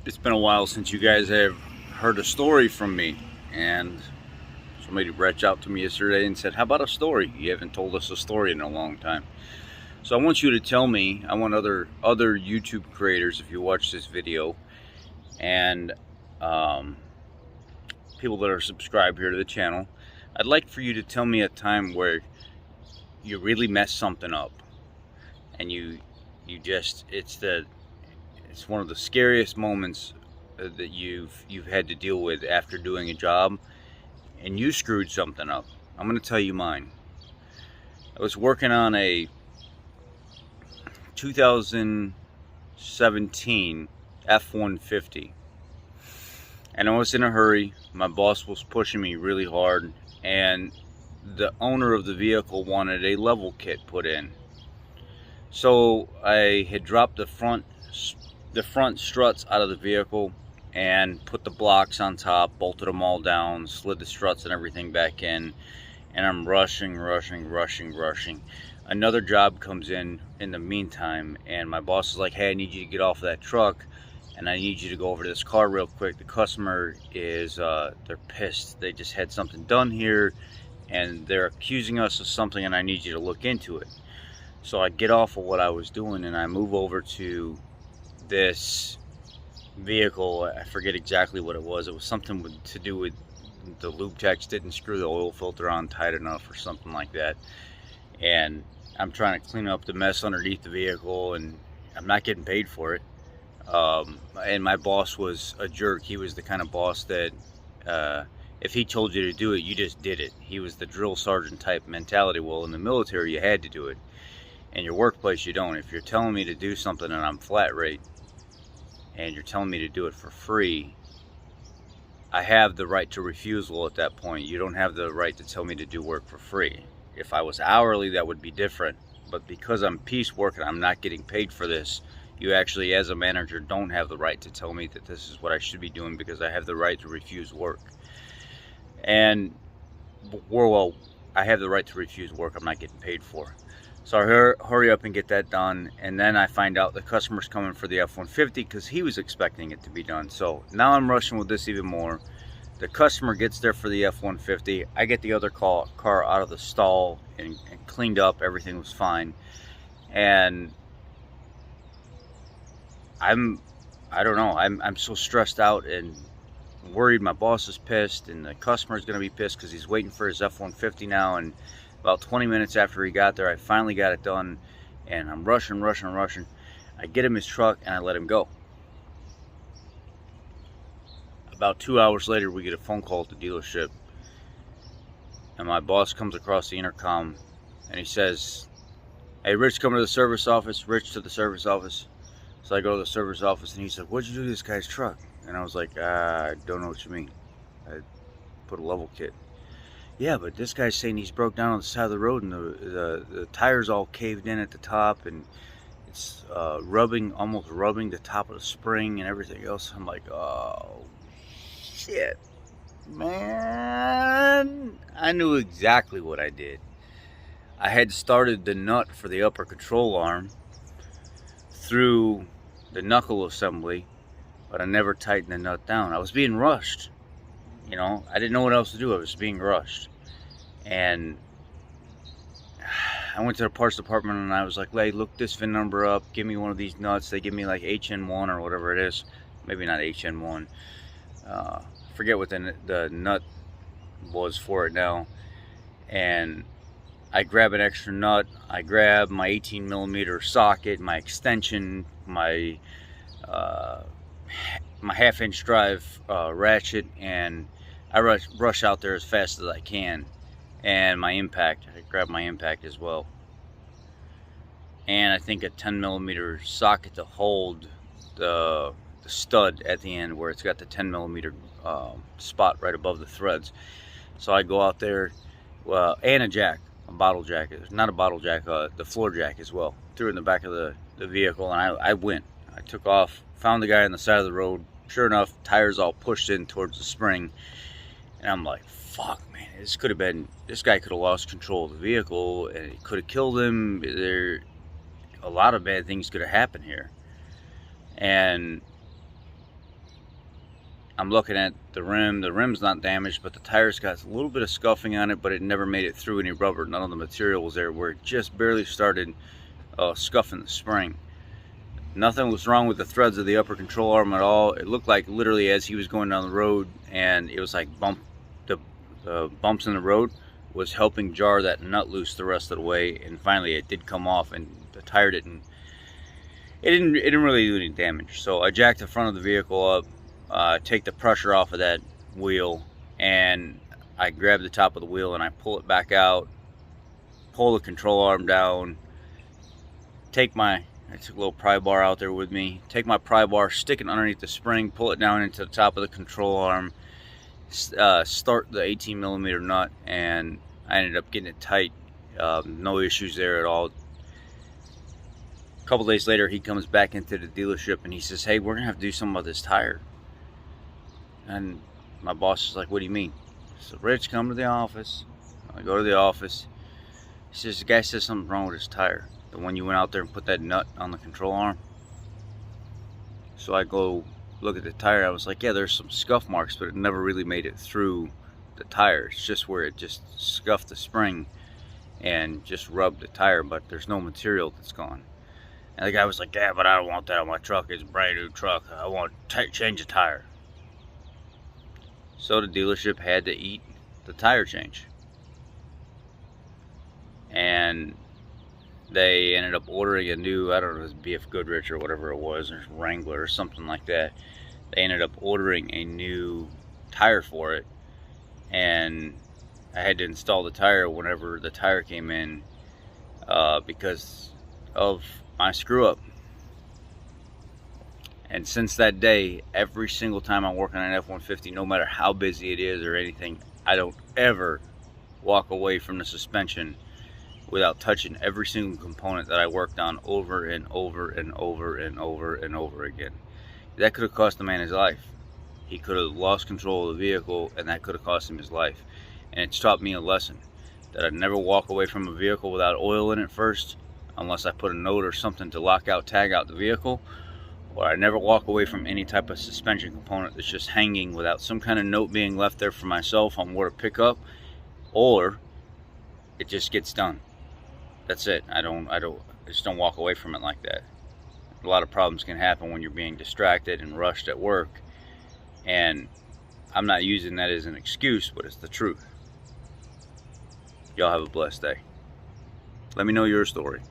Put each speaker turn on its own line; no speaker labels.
It's been a while since you guys have heard a story from me, and somebody reached out to me yesterday and said, how about a story? You haven't told us a story in a long time. So I want you to tell me, I want other YouTube creators, if you watch this video, and people that are subscribed here to the channel, I'd like for you to tell me a time where you really messed something up, and you just, it's one of the scariest moments that you've had to deal with after doing a job, and you screwed something up. I'm going to tell you mine. I was working on a 2017 F150, and I was in a hurry. My boss was pushing me really hard, and the owner of the vehicle wanted a level kit put in. So I had dropped the front struts out of the vehicle and put the blocks on top, bolted them all down, slid the struts and everything back in, and I'm rushing. Another job comes in the meantime, and my boss is like, hey, I need you to get off of that truck, and I need you to go over to this car real quick. The customer is, they're pissed. They just had something done here, and they're accusing us of something, and I need you to look into it. So I get off of what I was doing, and I move over to this vehicle. I forget exactly what it was. It was something to do with the lube techs didn't screw the oil filter on tight enough or something like that. And I'm trying to clean up the mess underneath the vehicle, and I'm not getting paid for it. And my boss was a jerk. He was the kind of boss that if he told you to do it, you just did it. He was the drill sergeant type mentality. Well, in the military, you had to do it. In your workplace, you don't. If you're telling me to do something and I'm flat rate, and you're telling me to do it for free, I have the right to refusal at that point. You don't have the right to tell me to do work for free. If I was hourly, that would be different. But because I'm piecework and I'm not getting paid for this, you actually, as a manager, don't have the right to tell me that this is what I should be doing, because I have the right to refuse work. And, well, I have the right to refuse work I'm not getting paid for. So I hurry up and get that done, and then I find out the customer's coming for the F-150 because he was expecting it to be done. So now I'm rushing with this even more. The customer gets there for the F-150. I get the other car out of the stall and cleaned up. Everything was fine. And I don't know, I'm so stressed out and worried. My boss is pissed, and the customer's going to be pissed because he's waiting for his F-150 now. And about 20 minutes after he got there, I finally got it done, and I'm rushing. I get him his truck, and I let him go. About 2 hours later, we get a phone call at the dealership, and my boss comes across the intercom, and he says, hey, Rich, come to the service office. Rich to the service office. So I go to the service office, and he said, what'd you do to this guy's truck? And I was like, I don't know what you mean. I put a level kit. Yeah, but this guy's saying he's broke down on the side of the road, and the tires all caved in at the top, and it's almost rubbing the top of the spring and everything else. I'm like, oh, shit, man. I knew exactly what I did. I had started the nut for the upper control arm through the knuckle assembly, but I never tightened the nut down. I was being rushed. You know, I didn't know what else to do. I was being rushed. And I went to the parts department, and I was like, hey, look this VIN number up. Give me one of these nuts. They give me like HN1 or whatever it is. Maybe not HN1. Forget what the nut was for it now. And I grab an extra nut. I grab my 18 millimeter socket, my extension, my half-inch drive ratchet, and I rush out there as fast as I can. And my impact, I grab my impact as well. And I think a 10 millimeter socket to hold the stud at the end, where it's got the 10 millimeter spot right above the threads. So I go out there, and a jack, a bottle jack. It's not a bottle jack, the floor jack as well. Threw it in the back of the vehicle, and I went. I took off, found the guy on the side of the road. Sure enough, tires all pushed in towards the spring. And I'm like, fuck, man, this guy could have lost control of the vehicle, and it could have killed him. A lot of bad things could have happened here. And I'm looking at the rim. The rim's not damaged, but the tire's got a little bit of scuffing on it, but it never made it through any rubber. None of the material was there, where it just barely started scuffing the spring. Nothing was wrong with the threads of the upper control arm at all. It looked like literally as he was going down the road, and it was like the bumps in the road was helping jar that nut loose the rest of the way, and finally it did come off, and the tire didn't really do any damage. So I jacked the front of the vehicle up, take the pressure off of that wheel, and I grab the top of the wheel and I pull it back out, pull the control arm down, I took a little pry bar out there with me, take my pry bar, stick it underneath the spring, pull it down into the top of the control arm, start the 18mm nut, and I ended up getting it tight. No issues there at all. A couple days later, he comes back into the dealership and he says, "Hey, we're gonna have to do something about this tire." And my boss is like, "What do you mean?" So, "Rich, come to the office." I go to the office. He says, "The guy says something's wrong with his tire. The one you went out there and put that nut on the control arm." So I go look at the tire. I was like, "Yeah, there's some scuff marks, but it never really made it through the tire. It's just where it just scuffed the spring and just rubbed the tire, but there's no material that's gone." And the guy was like, "Yeah, but I don't want that on my truck. It's a brand new truck. I want to change the tire." So the dealership had to eat the tire change. And they ended up ordering a new, I don't know, it was BF Goodrich or whatever it was, or Wrangler or something like that. They ended up ordering a new tire for it, and I had to install the tire whenever the tire came in because of my screw up. And since that day, every single time I work on an F-150, no matter how busy it is or anything, I don't ever walk away from the suspension without touching every single component that I worked on over and over and over and over and over again. That could have cost the man his life. He could have lost control of the vehicle, and that could have cost him his life. And it's taught me a lesson, that I'd never walk away from a vehicle without oil in it first, unless I put a note or something to lock out, tag out the vehicle, or I never walk away from any type of suspension component that's just hanging without some kind of note being left there for myself on where to pick up, or it just gets done. That's it. I just don't walk away from it like that. A lot of problems can happen when you're being distracted and rushed at work, and I'm not using that as an excuse, but it's the truth. Y'all have a blessed day. Let me know your story.